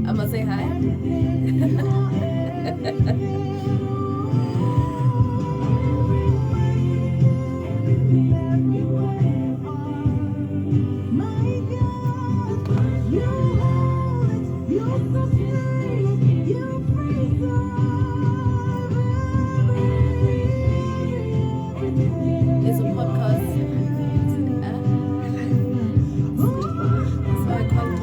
I'ma say hi. It's a podcast. So I can't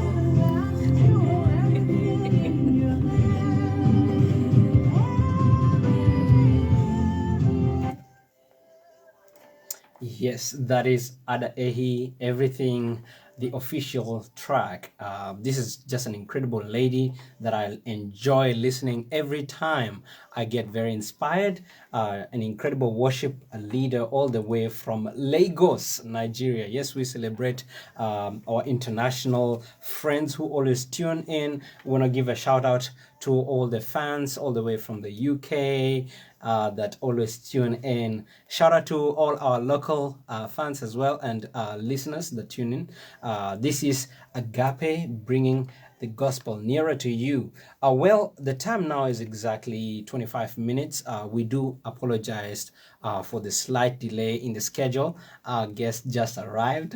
Yes, that is Ada Ehi, Everything, the official track. This is just an incredible lady that I enjoy listening every time. I get very inspired. An incredible worship leader all the way from Lagos, Nigeria. Yes, we celebrate our international friends who always tune in. We want to give a shout out to all the fans all the way from the UK that always tune in. Shout out to all our local fans as well and listeners that tune in. This is Agape bringing the gospel nearer to you. Well, the time now is exactly 25 minutes. We do apologize for the slight delay in the schedule. Our guest just arrived.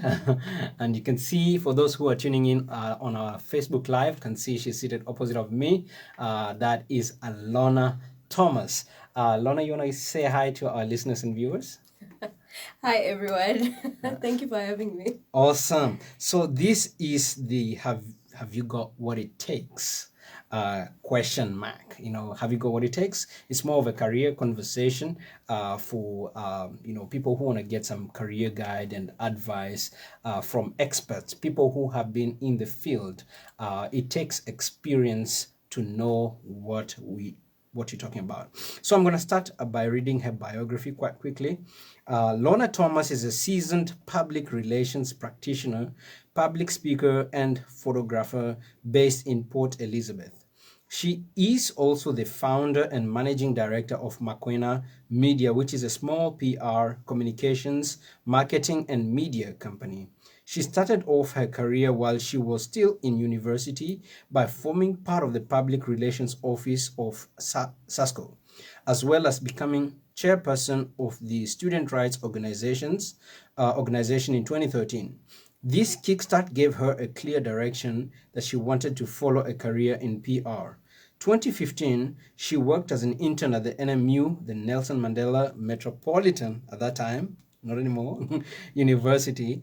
And you can see, for those who are tuning in on our Facebook Live, can see she's seated opposite of me. That is Lona Thomas. Lona, you want to say hi to our listeners and viewers? Hi everyone. Thank you for having me. Awesome. So this is the have you got what it takes? Question mark. Have you got what it takes? It's more of a career conversation for people who want to get some career guide and advice from experts, people who have been in the field. It takes experience to know what you're talking about. So I'm going to start by reading her biography quite quickly. Lona Thomas is a seasoned public relations practitioner, public speaker, and photographer based in Port Elizabeth. She is also the founder and managing director of Makoena Media, which is a small PR, communications, marketing, and media company. She started off her career while she was still in university by forming part of the Public Relations Office of SASCO, as well as becoming chairperson of the Student Rights organization in 2013. This kickstart gave her a clear direction that she wanted to follow a career in PR. 2015, she worked as an intern at the NMU, the Nelson Mandela Metropolitan, at that time, not anymore, University,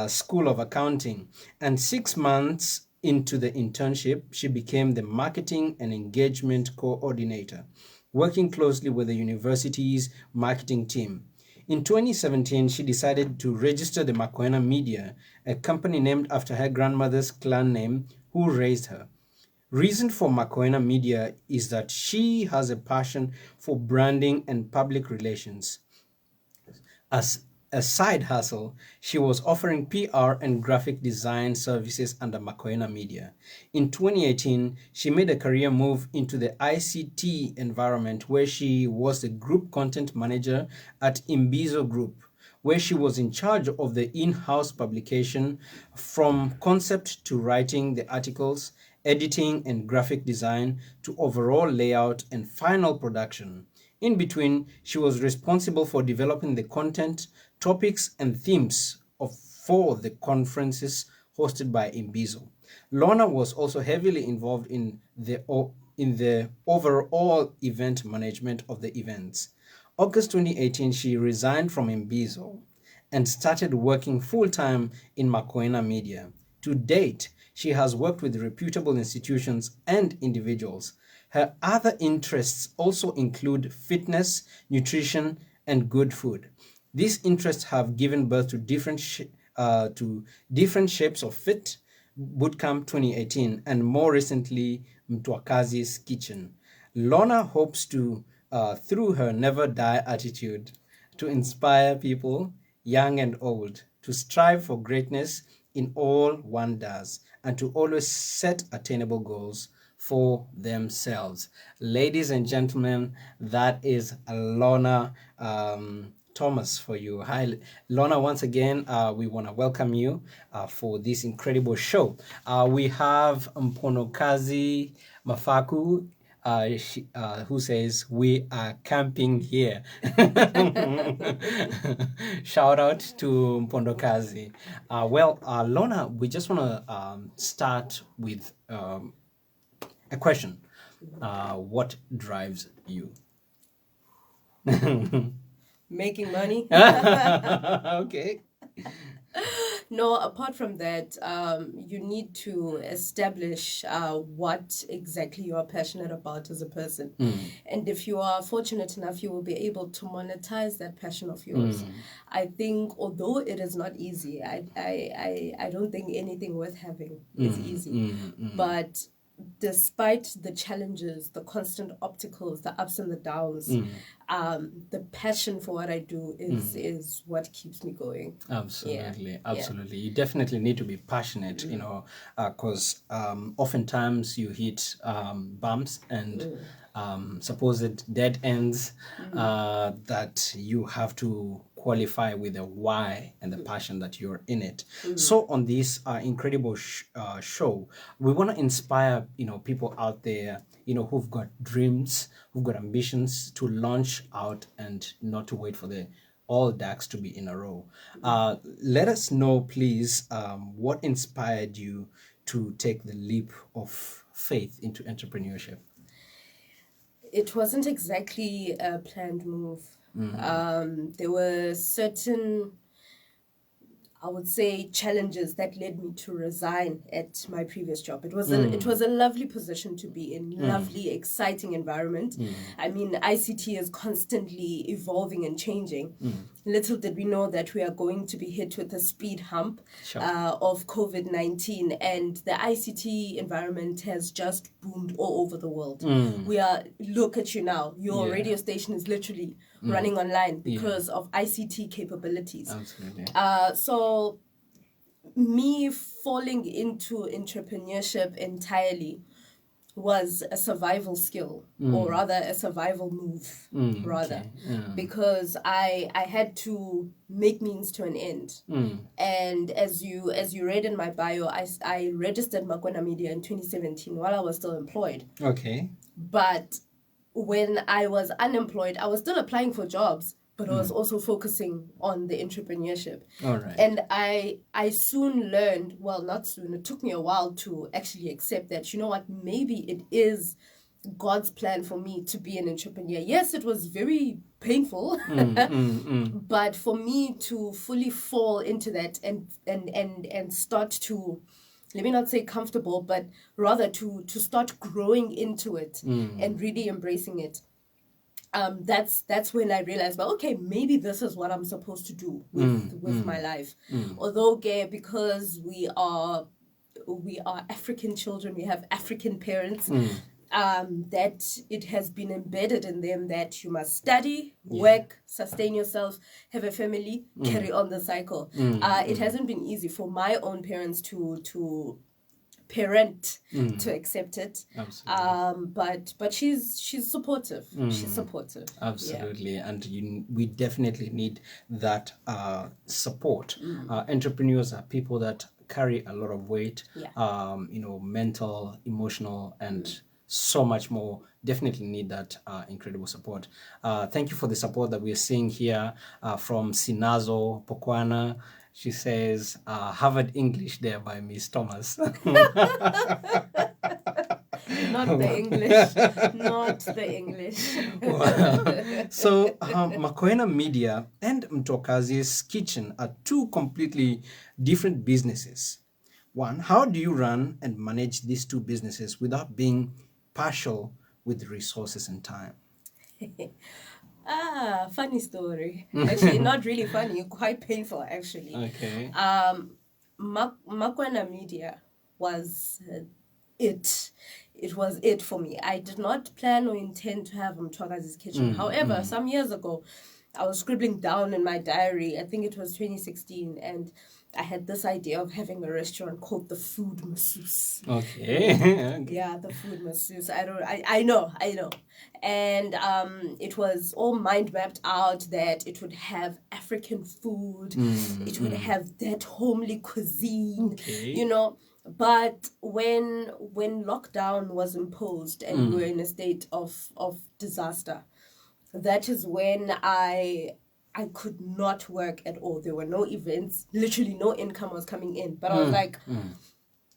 School of Accounting. And 6 months into the internship, she became the marketing and engagement coordinator, working closely with the university's marketing team. In 2017, she decided to register the Makoena Media, a company named after her grandmother's clan name, who raised her. Reason for Makoena Media is that she has a passion for branding and public relations. As a side hustle, she was offering PR and graphic design services under Makoena Media. In 2018, she made a career move into the ICT environment where she was the group content manager at Imbizo Group, where she was in charge of the in-house publication from concept to writing the articles, editing and graphic design to overall layout and final production. In between, she was responsible for developing the content, topics, and themes for the conferences hosted by Imbizo. Lorna was also heavily involved in the overall event management of the events. August 2018, she resigned from Imbizo and started working full-time in Makoena Media. To date, she has worked with reputable institutions and individuals. Her other interests also include fitness, nutrition, and good food. These interests have given birth to different shapes of fit, Bootcamp 2018, and more recently, Mtwakazi's Kitchen. Lorna hopes to, through her never die attitude, to inspire people, young and old, to strive for greatness in all one does, and to always set attainable goals for themselves. Ladies and gentlemen, that is Lona Thomas for you. Hi, Lona. Once again, we want to welcome you for this incredible show. We have Mponokazi Mafaku, who says, "We are camping here." Shout out to Mpondokazi. Lona, we just want to start with a question. What drives you? Making money. Okay. No, apart from that, you need to establish what exactly you are passionate about as a person. And if you are fortunate enough, you will be able to monetize that passion of yours. I think, although it is not easy, I don't think anything worth having is easy. But despite the challenges, the constant obstacles, the ups and the downs, the passion for what I do is what keeps me going. Absolutely, absolutely. You definitely need to be passionate, you know, because oftentimes you hit bumps and supposed dead ends that you have to qualify with the why and the passion that you're in it. So on this incredible show, we want to inspire, you know, people out there, you know, who've got dreams, who've got ambitions to launch out and not to wait for the all ducks to be in a row. Let us know, please, what inspired you to take the leap of faith into entrepreneurship? It wasn't exactly a planned move. There were certain, I would say, challenges that led me to resign at my previous job. It was a lovely position to be in, lovely, exciting environment. I mean, ICT is constantly evolving and changing. Little did we know that we are going to be hit with a speed hump of COVID-19, and the ICT environment has just boomed all over the world. Look at you now. Your radio station is literally running online because of ICT capabilities. Absolutely. So me falling into entrepreneurship entirely was a survival skill, or rather a survival move, because I had to make means to an end. And as you read in my bio, I registered Makoena Media in 2017 while I was still employed. Okay. But when I was unemployed, I was still applying for jobs, but I was also focusing on the entrepreneurship. All right. And I soon learned, well, not soon, it took me a while to actually accept that, you know what, maybe it is God's plan for me to be an entrepreneur. Yes, it was very painful, but for me to fully fall into that and start to, let me not say comfortable, but rather to start growing into it and really embracing it. That's when I realized, well, okay, maybe this is what I'm supposed to do with my life. Although gay, because we are African children, we have African parents, that it has been embedded in them that you must study, work, sustain yourself, have a family, carry on the cycle. It hasn't been easy for my own parents to parent to accept it. But she's supportive. She's supportive. Absolutely. And we definitely need that support. Entrepreneurs are people that carry a lot of weight, you know, mental, emotional, and so much more. Definitely need that incredible support. Thank you for the support that we're seeing here from Sinazo Pokwana. She says, Harvard English there by Miss Thomas. Not the English. Not the English. Wow. So, Makoena Media and Mtokazi's Kitchen are two completely different businesses. One, how do you run and manage these two businesses without being partial with resources and time? Funny story. Actually, not really funny, quite painful, actually. Okay. Makoena Media was it. It was it for me. I did not plan or intend to have Mtokazi's Kitchen. However, some years ago, I was scribbling down in my diary, I think it was 2016, and I had this idea of having a restaurant called the Food Masseuse. Okay. Okay. Yeah, the Food Masseuse. I know. And it was all mind mapped out that it would have African food, it would have that homely cuisine, Okay. you know. But when lockdown was imposed and we were in a state of disaster, that is when I could not work at all. There were no events, literally no income was coming in. But I was like,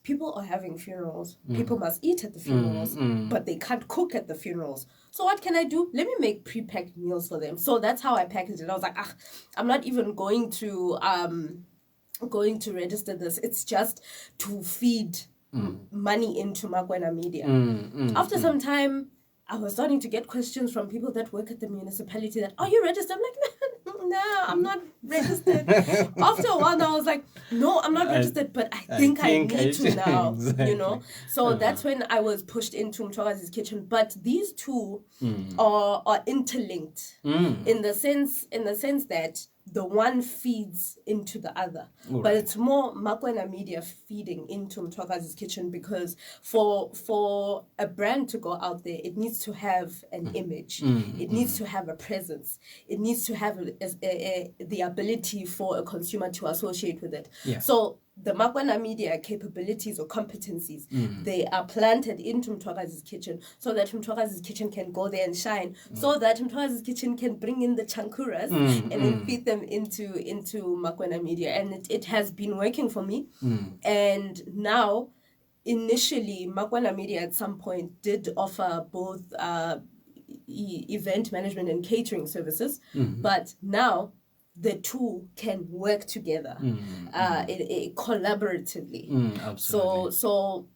people are having funerals. People must eat at the funerals, but they can't cook at the funerals. So what can I do? Let me make pre-packed meals for them. So that's how I packaged it. I was like, I'm not even going to register this. It's just to feed money into Makoena Media. After some time, I was starting to get questions from people that work at the municipality that, are you registered? I'm like, no, I'm not registered. After a while now, I was like, no, I'm not registered, but I think I need to now, exactly. you know. So that's when I was pushed into Mthokazi's kitchen. But these two are interlinked in the sense that the one feeds into the other. Right. But it's more Makoena Media feeding into Mthokazi's kitchen, because for a brand to go out there, it needs to have an image. It needs to have a presence. It needs to have the ability for a consumer to associate with it. Yeah. So the Makoena Media capabilities or competencies, they are planted into Mthokazi's kitchen, so that Mthokazi's kitchen can go there and shine, so that Mthokazi's kitchen can bring in the chankuras and then feed them into Makoena Media. And it has been working for me. And now, initially, Makoena Media at some point did offer both event management and catering services, but now the two can work together collaboratively. Absolutely. So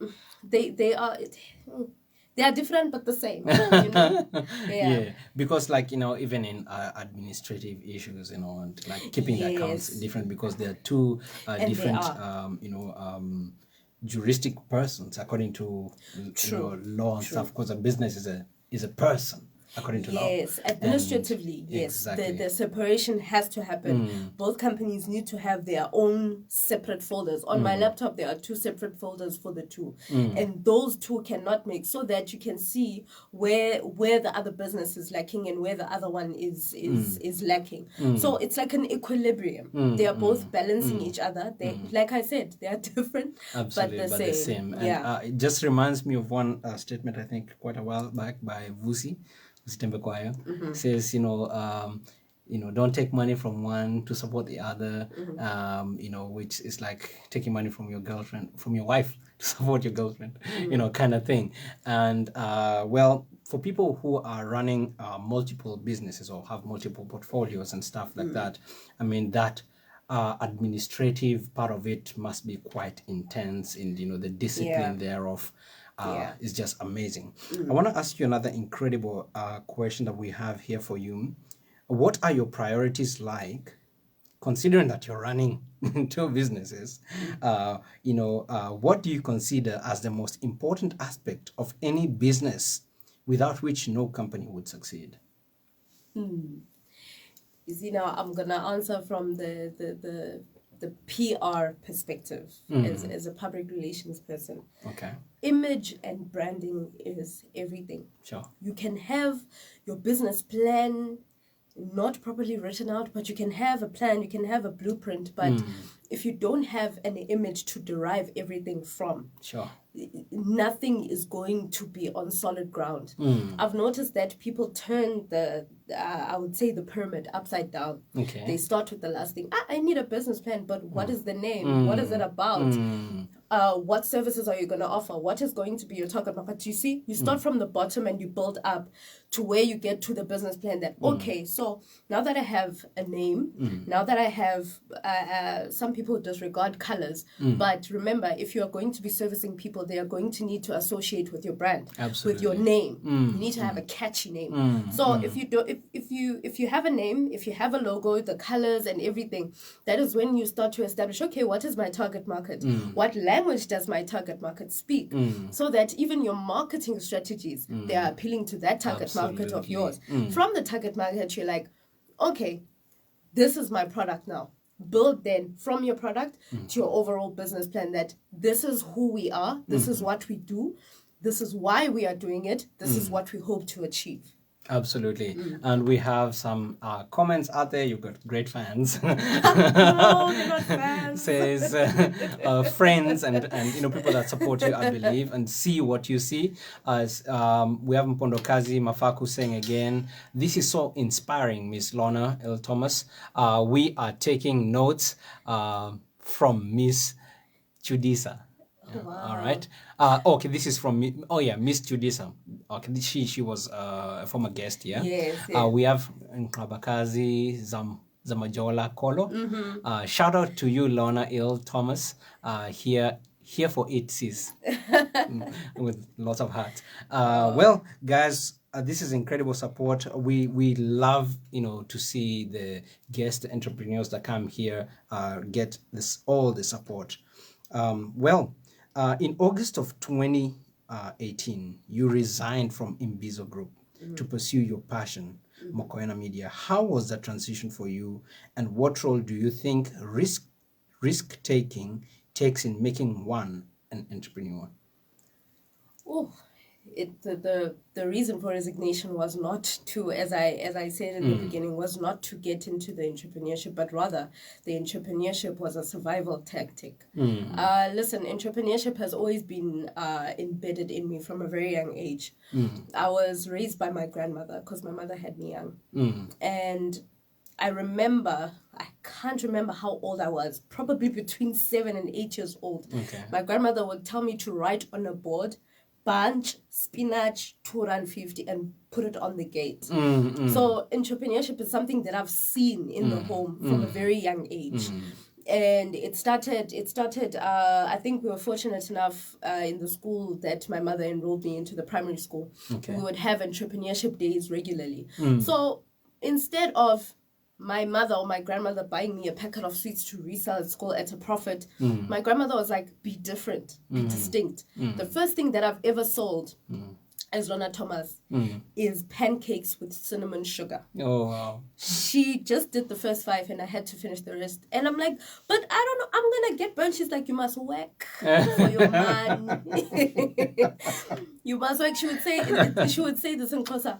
they are different but the same. You know? Yeah, because like, you know, even in administrative issues, you know, and like keeping the accounts different, because there are two different juristic persons according to you know, law and stuff, because a business is a person according to law. Yes, administratively, yes. Exactly. The separation has to happen. Both companies need to have their own separate folders. On my laptop, there are two separate folders for the two. And those two cannot mix, so that you can see where the other business is lacking and where the other one is lacking. So it's like an equilibrium. They are both balancing each other. They, like I said, they are different, Absolutely, but the same. And it just reminds me of one statement I think quite a while back by Vusi Tembekwaya. Says, you know, don't take money from one to support the other. You know, which is like taking money from your girlfriend, from your wife to support your girlfriend, you know, kind of thing. And well, for people who are running multiple businesses or have multiple portfolios and stuff like that, I mean, that administrative part of it must be quite intense, and you know, the discipline thereof is just amazing. I want to ask you another incredible question that we have here for you. What are your priorities like, considering that you're running two businesses? You know, what do you consider as the most important aspect of any business without which no company would succeed? You see, now I'm gonna answer from the PR perspective as a public relations person. Okay. Image and branding is everything. Sure. You can have your business plan not properly written out, but you can have a plan, you can have a blueprint, but if you don't have an image to derive everything from, Sure. nothing is going to be on solid ground. I've noticed that people turn I would say the pyramid upside down. Okay. They start with the last thing. I need a business plan, but what is the name? What is it about? What services are you going to offer? What is going to be your target market? You see, you start from the bottom and you build up to where you get to the business plan that, okay, so now that I have a name, now that I have, some people disregard colors, but remember, if you are going to be servicing people, they are going to need to associate with your brand, with your name. You need to have a catchy name. So if you do, if you have a name, if you have a logo, the colors and everything, that is when you start to establish, okay, what is my target market? What language does my target market speak? So that even your marketing strategies, they are appealing to that target market of yours. From the target market, you're like, okay, this is my product now. build then from your product to your overall business plan, that this is who we are, this is what we do, this is why we are doing it, this is what we hope to achieve. Absolutely. And we have some comments out there. You've got great fans. No, they're not fans. Says friends and people that support you, I believe, and see what you see. As we have Mpondokazi Mafaku saying again, this is so inspiring, Miss Lona L. Thomas. We are taking notes from Miss Chudisa. Wow. All right. Okay, this is from Miss Judisa. Okay, she was a former guest here. Yes. We have Nkabakazi Zamajola Kolo. Shout out to you, Lona L. Thomas. Here for it, sis. With lots of heart. Well, guys, this is incredible support. We love to see the guest entrepreneurs that come here get all the support. In August of 2018, you resigned from Imbizo Group to pursue your passion, Makoena Media. How was that transition for you, and what role do you think risk-taking takes in making one an entrepreneur? Oh, the reason for resignation was not to, as I said in the beginning, was not to get into the entrepreneurship, but rather the entrepreneurship was a survival tactic. Listen, entrepreneurship has always been embedded in me from a very young age. I was raised by my grandmother because my mother had me young. And I can't remember how old I was, probably between 7 and 8 years old. Okay. My grandmother would tell me to write on a board, bunch, spinach, 250, and put it on the gate. So entrepreneurship is something that I've seen in the home from a very young age. And it started, I think we were fortunate enough in the school that my mother enrolled me into the primary school. Okay. We would have entrepreneurship days regularly. So instead of my mother or my grandmother buying me a packet of sweets to resell at school at a profit, my grandmother was like, be different, be distinct. The first thing that I've ever sold as Lona Thomas is pancakes with cinnamon sugar. Oh, wow. She just did the first 5 and I had to finish the rest. And I'm like, but I don't know, I'm going to get burnt. She's like, you must work for your man. You must work. She would say this in Xhosa.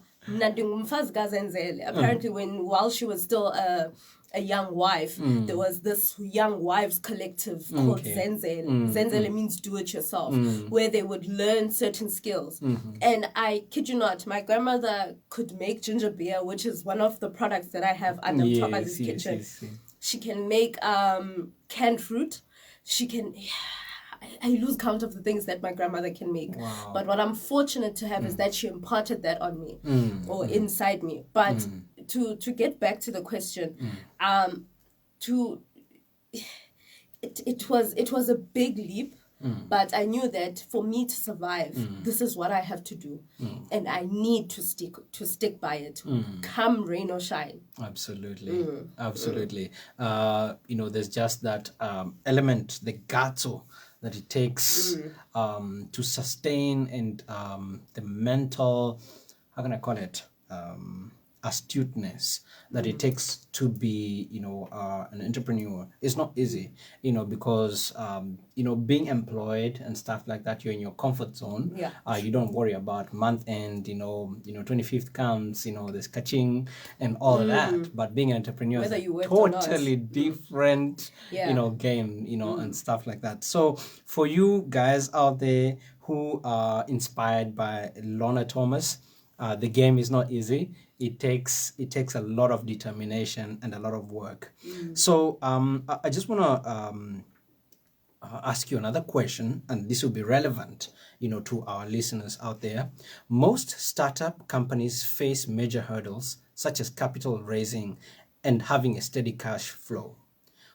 Apparently, while she was still a young wife, there was this young wives collective called Zenzele. Zenzele means do it yourself, where they would learn certain skills. And I kid you not, my grandmother could make ginger beer, which is one of the products that I have under Thomas's kitchen. Yes. She can make canned fruit. She can... I lose count of the things that my grandmother can make. Wow. But what I'm fortunate to have is that she imparted that on me or inside me. But to get back to the question, it was a big leap, but I knew that for me to survive, this is what I have to do, and I need to stick by it, come rain or shine. Absolutely, absolutely. There's just that element, the gusto that it takes to sustain, and the mental, how can I call it, astuteness that it takes to be, an entrepreneur. It's not easy, because, being employed and stuff like that, you're in your comfort zone. Yeah. You don't worry about month end, 25th comes, there's catching and all of that. But being an entrepreneur Whether is you a work totally different, game, and stuff like that. So for you guys out there who are inspired by Lona Thomas, the game is not easy. It takes a lot of determination and a lot of work. So I just want to ask you another question, and this will be relevant, to our listeners out there. Most startup companies face major hurdles such as capital raising and having a steady cash flow.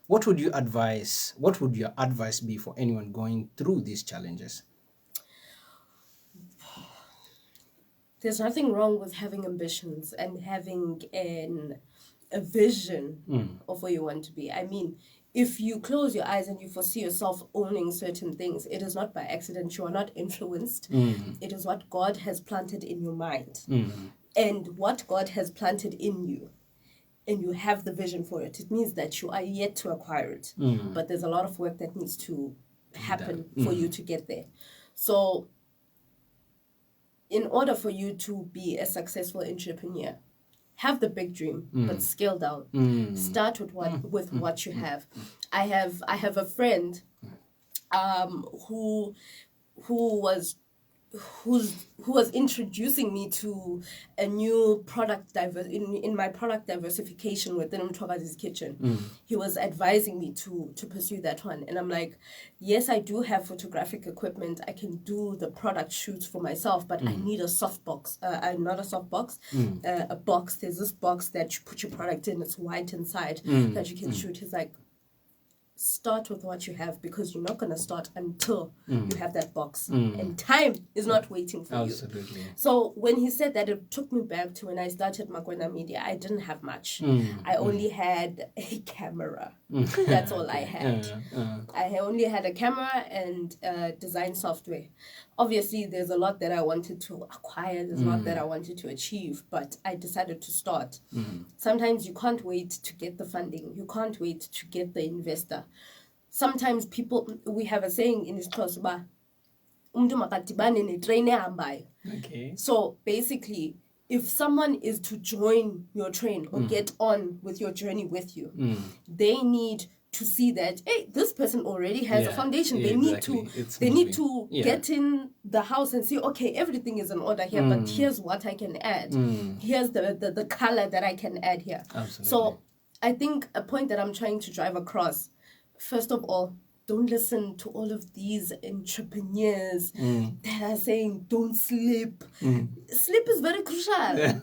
What would your advice be for anyone going through these challenges? There's nothing wrong with having ambitions and having a vision of where you want to be. I mean, if you close your eyes and you foresee yourself owning certain things, it is not by accident. You are not influenced. It is what God has planted in your mind. And what God has planted in you and you have the vision for it, it means that you are yet to acquire it. But there's a lot of work that needs to happen for you to get there. So in order for you to be a successful entrepreneur, have the big dream, but scale down. Start with what you have. I have a friend who was introducing me to a new product in my product diversification within Mthokazi's kitchen. He was advising me to pursue that one, and I'm like, yes, I do have photographic equipment. I can do the product shoots for myself, but I need a soft box. Not a soft box, a box. There's this box that you put your product in. It's white inside that you can shoot. He's like, start with what you have, because you're not going to start until you have that box, and time is not waiting for you. So when he said that, it took me back to when I started Makoena Media. I didn't have much. I only had a camera. That's all I had. I only had a camera and design software. Obviously, there's a lot that I wanted to acquire. There's a lot that I wanted to achieve, but I decided to start. Sometimes you can't wait to get the funding. You can't wait to get the investor. Sometimes we have a saying in isiXhosa, umntu makadibane netrain ehambayo. Okay. So basically, if someone is to join your train or get on with your journey with you, they need to see that, hey, this person already has a foundation. They need to get in the house and see, okay, everything is in order here, but here's what I can add. Here's the color that I can add here. Absolutely. So I think a point that I'm trying to drive across, first of all, don't listen to all of these entrepreneurs that are saying don't sleep. Sleep is very crucial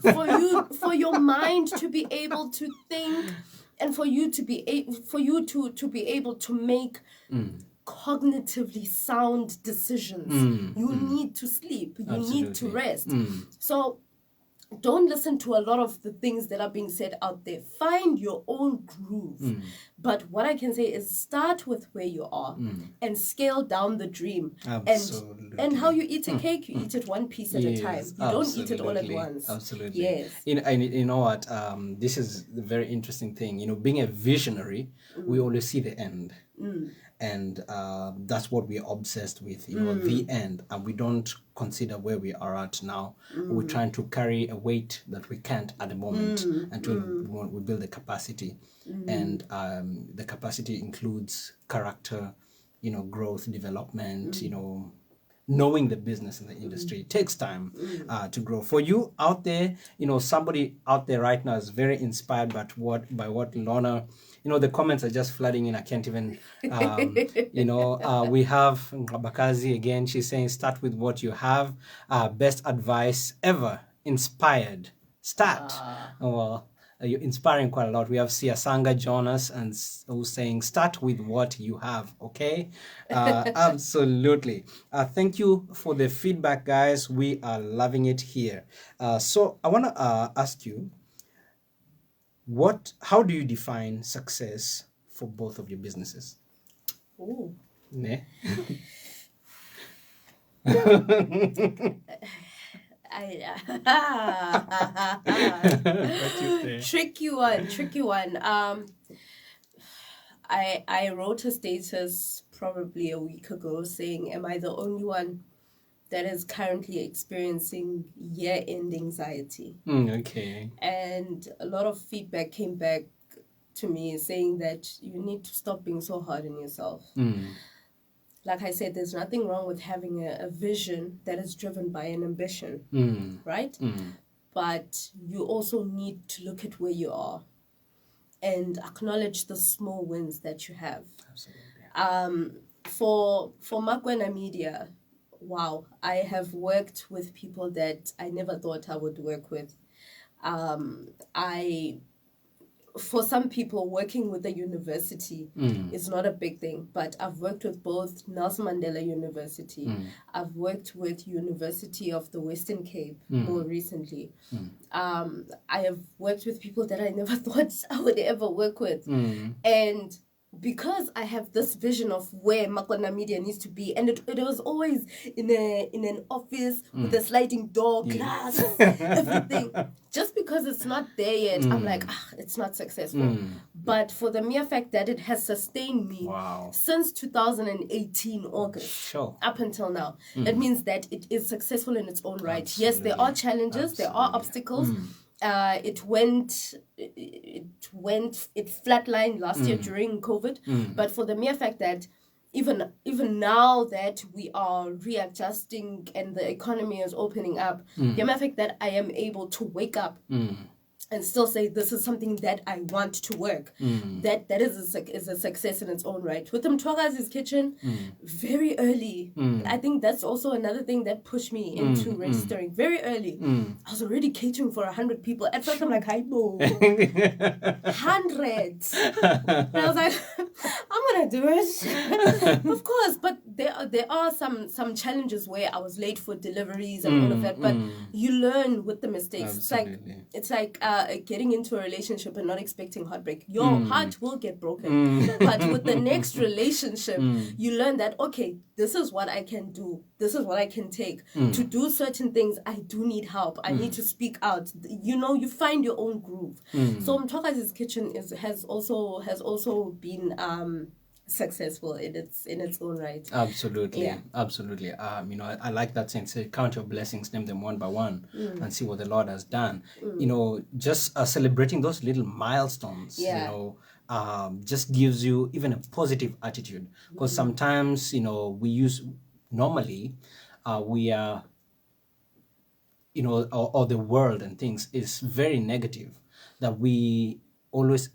for your mind to be able to think, and for you to be able to make cognitively sound decisions. You need to sleep. You need to rest. So don't listen to a lot of the things that are being said out there. Find your own groove. But what I can say is start with where you are and scale down the dream. Absolutely. And how you eat a cake, you eat it one piece at a time. You don't eat it all at once. Absolutely. Yes. You know what? This is the very interesting thing. You know, being a visionary, we always see the end. And that's what we're obsessed with, you know, the end. And we don't consider where we are at now. We're trying to carry a weight that we can't at the moment until we build the capacity. And the capacity includes character, you know, growth, development, you know, knowing the business and the industry. It takes time to grow. For you out there, you know, somebody out there right now is very inspired by what Lona, you know, the comments are just flooding in. I can't even, you know, we have Ngabakazi again. She's saying, start with what you have. Best advice ever. Inspired. Start. Well, you're inspiring quite a lot. We have Siasanga Jonas and who's saying, start with what you have. Okay. Absolutely. Thank you for the feedback, guys. We are loving it here. So I want to ask you, how do you define success for both of your businesses? Oh. Ne? Tricky one. I wrote a status probably a week ago saying, am I the only one that is currently experiencing year-end anxiety? Okay. And a lot of feedback came back to me saying that you need to stop being so hard on yourself. Like I said, there's nothing wrong with having a vision that is driven by an ambition, right? But you also need to look at where you are and acknowledge the small wins that you have. Absolutely. For Makoena Media, wow, I have worked with people that I never thought I would work with. For some people, working with a university is not a big thing, but I've worked with both Nelson Mandela University. I've worked with University of the Western Cape more recently. I have worked with people that I never thought I would ever work with. And because I have this vision of where Makoena Media needs to be, and it was always in an office with a sliding door, glass, everything. Just because it's not there yet, I'm like, it's not successful. But for the mere fact that it has sustained me since 2018 August up until now, that means that it is successful in its own right. Absolutely. Yes, there are challenges, there are obstacles. It flatlined last year during COVID, but for the mere fact that even now that we are readjusting and the economy is opening up, the mere fact that I am able to wake up and still say this is something that I want to work, that is a success in its own right. With Mtwagazi's Kitchen, very early, I think that's also another thing that pushed me into registering very early. I was already catering for 100 people. At first I'm like, hi, bo. 100. And I was like, I'm gonna do it. Of course, but there are some challenges where I was late for deliveries and all of that, but you learn with the mistakes. Absolutely. It's like getting into a relationship and not expecting heartbreak. Your heart will get broken. But with the next relationship, you learn that, okay, this is what I can do. This is what I can take. To do certain things, I do need help. I need to speak out. You find your own groove. So Mtwagazi's Kitchen has also been successful in its own right. Absolutely. Absolutely. I like that saying, say, count your blessings, name them one by one, and see what the Lord has done. Just celebrating those little milestones, just gives you even a positive attitude, because sometimes normally we are or the world and things is very negative, that we always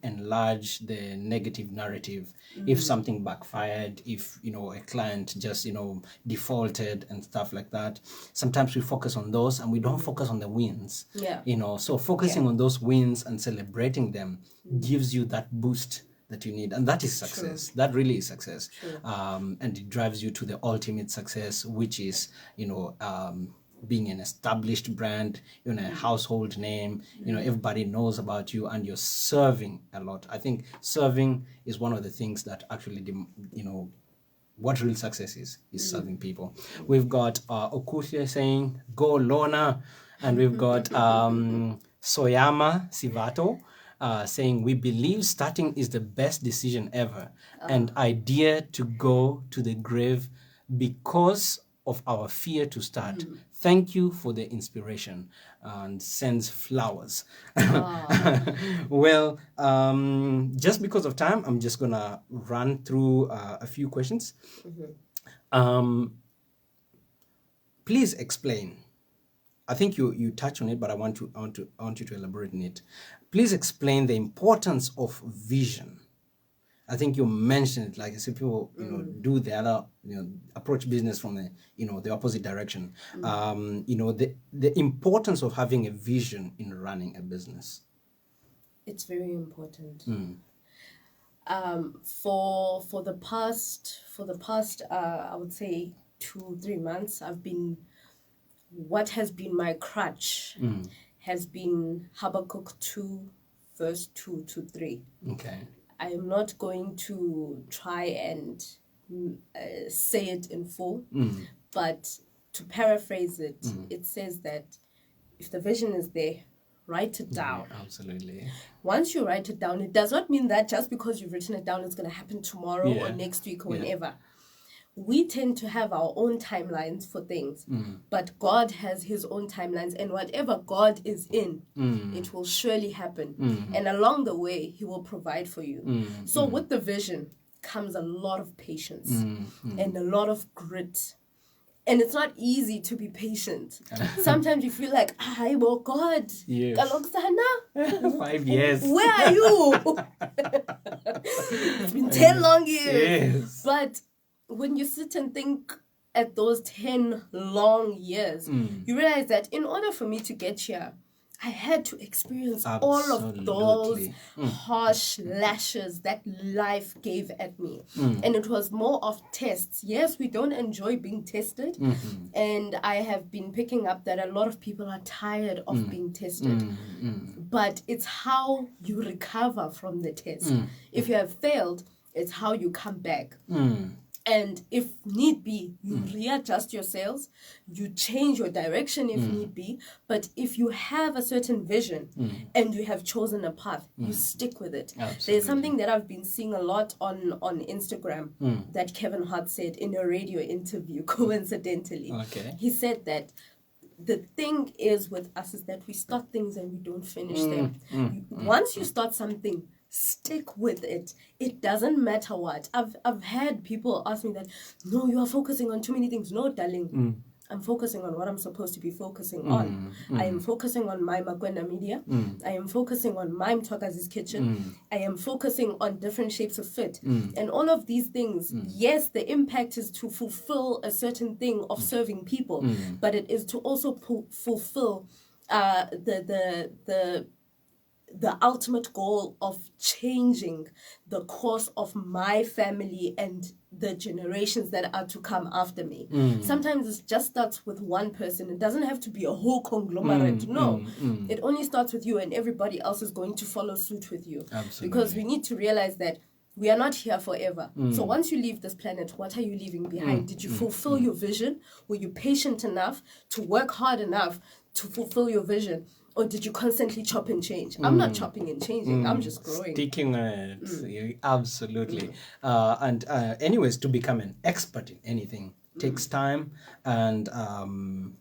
enlarge the negative narrative. If something backfired, if a client just defaulted and stuff like that, sometimes we focus on those and we don't focus on the wins. So focusing on those wins and celebrating them gives you that boost that you need, and that is success. That really is success. And it drives you to the ultimate success, which is being an established brand, a household name, everybody knows about you and you're serving a lot. I think serving is one of the things that actually, what real success is serving people. We've got Okusia saying, go Lona, and we've got Soyama Sivato saying, we believe starting is the best decision ever, and I dare to go to the grave because of our fear to start. Thank you for the inspiration, and sends flowers. Well, just because of time, I'm just gonna run through a few questions. Please explain. I think you touch on it, but I want you to elaborate on it. Please explain the importance of vision. I think you mentioned it, like I said, people do the other, approach business from the opposite direction. The importance of having a vision in running a business. It's very important. For the past I would say 2-3 months, what has been my crutch has been Habakkuk 2 verse 2 to 3. Okay. I am not going to try and say it in full, but to paraphrase it, it says that if the vision is there, write it down. Yeah, absolutely. Once you write it down, it does not mean that just because you've written it down, it's going to happen tomorrow or next week or whenever. We tend to have our own timelines for things, but God has his own timelines, and whatever God is in, it will surely happen. And along the way, he will provide for you. So with the vision comes a lot of patience and a lot of grit. And it's not easy to be patient. Sometimes you feel like, well, God, yes. 5 years. Where are you? It's been 10 long years. Yes. But when you sit and think at those 10 long years, you realize that in order for me to get here, I had to experience all of those harsh lashes that life gave at me. And it was more of tests. Yes, we don't enjoy being tested. And I have been picking up that a lot of people are tired of being tested. But it's how you recover from the test. If you have failed, it's how you come back. And if need be, you readjust your sails, you change your direction if need be. But if you have a certain vision and you have chosen a path, you stick with it. Absolutely. There's something that I've been seeing a lot on Instagram that Kevin Hart said in a radio interview, coincidentally. Okay. He said that the thing is with us is that we start things and we don't finish them. Once you start something, stick with it. It doesn't matter what. I've had people ask me that, no, you are focusing on too many things. No, darling. I'm focusing on what I'm supposed to be focusing on. I am focusing on my Makoena Media. I am focusing on my Mtwakazi's kitchen. I am focusing on different shapes of fit. And all of these things, yes, the impact is to fulfill a certain thing of serving people, but it is to also fulfill the ultimate goal of changing the course of my family and the generations that are to come after me. Sometimes it just starts with one person. It doesn't have to be a whole conglomerate. No. It only starts with you, and everybody else is going to follow suit with you. Absolutely. Because we need to realize that we are not here forever. So once you leave this planet, what are you leaving behind? Did you fulfill your vision? Were you patient enough to work hard enough to fulfill your vision? Or did you constantly chop and change? I'm not chopping and changing. I'm just growing. Sticking on it. Absolutely. And anyways, to become an expert in anything takes time, and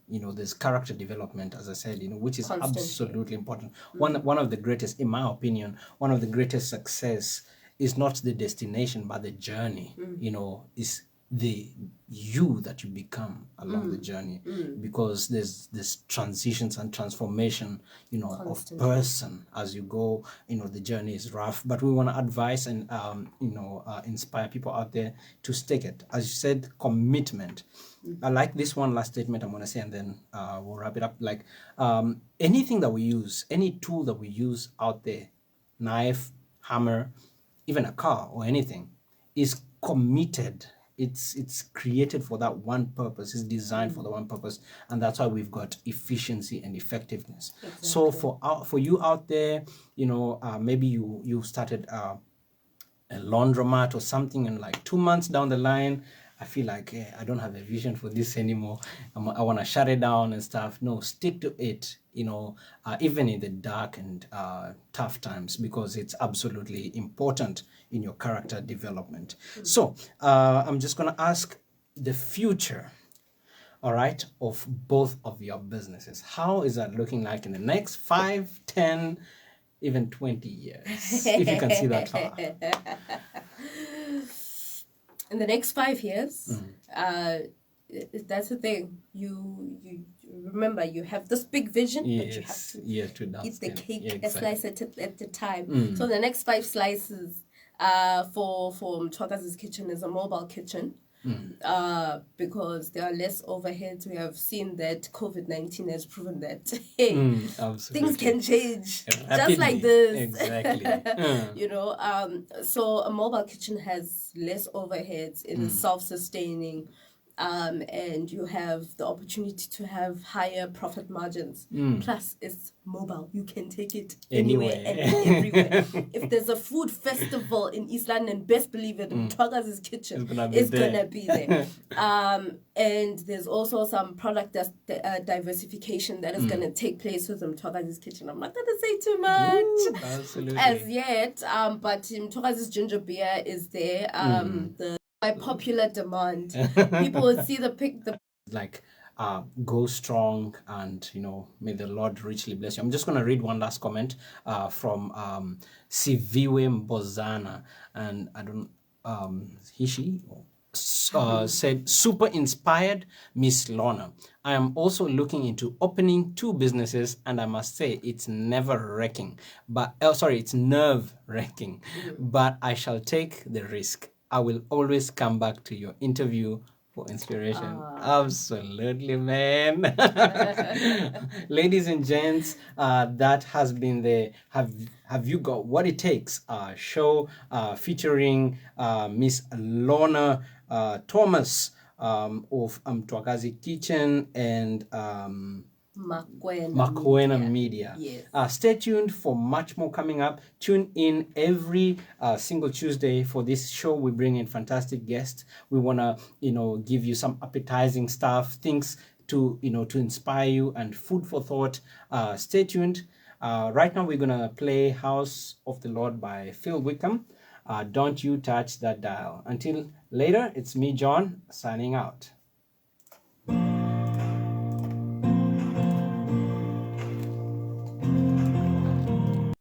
there's character development, as I said, which is Constantly. absolutely important. One of the greatest, in my opinion, one of the greatest success is not the destination but the journey. Is the you that you become along the journey, because there's transitions and transformation Constantly. of person as you go. The journey is rough, but we want to advise and inspire people out there to stick it. As you said, commitment. I like this one last statement I'm going to say, and then we'll wrap it up. Like anything that we use, any tool that we use out there, knife, hammer, even a car or anything, is committed. It's created for that one purpose. It's designed for the one purpose, and that's why we've got efficiency and effectiveness. Exactly. So for you out there, maybe you started a laundromat or something, and like 2 months down the line, I feel like I don't have a vision for this anymore. I want to shut it down and stuff. No, stick to it. Even in the dark and tough times, because it's absolutely important in your character development. So I'm just going to ask the future, all right, of both of your businesses. How is that looking like in the next 5, 10, even 20 years, if you can see that far? In the next 5 years, that's the thing. You remember, you have this big vision, but you have to eat the cake a slice at a time. So the next 5 slices for Mtwakazi's kitchen is a mobile kitchen. Because there are less overheads. We have seen that COVID-19 has proven that things can change rapidly, just like this. Exactly. So a mobile kitchen has less overheads. It is self-sustaining. And you have the opportunity to have higher profit margins. Plus, it's mobile. You can take it anywhere and everywhere. If there's a food festival in East London, best believe it, Mtwakazi's kitchen is going to be there. And there's also some product diversification that is going to take place with Mtwakazi's kitchen. I'm not going to say too much as yet, but Mtwakazi's ginger beer is there. By popular demand, people will see the like go strong, and may the Lord richly bless you. I'm just going to read one last comment from Siviwe Mbozana, and I don't she said, super inspired, Miss Lona. I am also looking into opening 2 businesses, and I must say it's nerve-wracking, but I shall take the risk. I will always come back to your interview for inspiration. Ah. Absolutely, man. Ladies and gents, that has been the have you got what it takes show featuring Miss Lona Thomas of Twakazi Kitchen and Makoena Media. Yes. Stay tuned for much more coming up. Tune in every single Tuesday for this show. We bring in fantastic guests. We want to, give you some appetizing stuff, things to, to inspire you and food for thought. Stay tuned. Right now, we're going to play House of the Lord by Phil Wickham. Don't you touch that dial. Until later, it's me, John, signing out.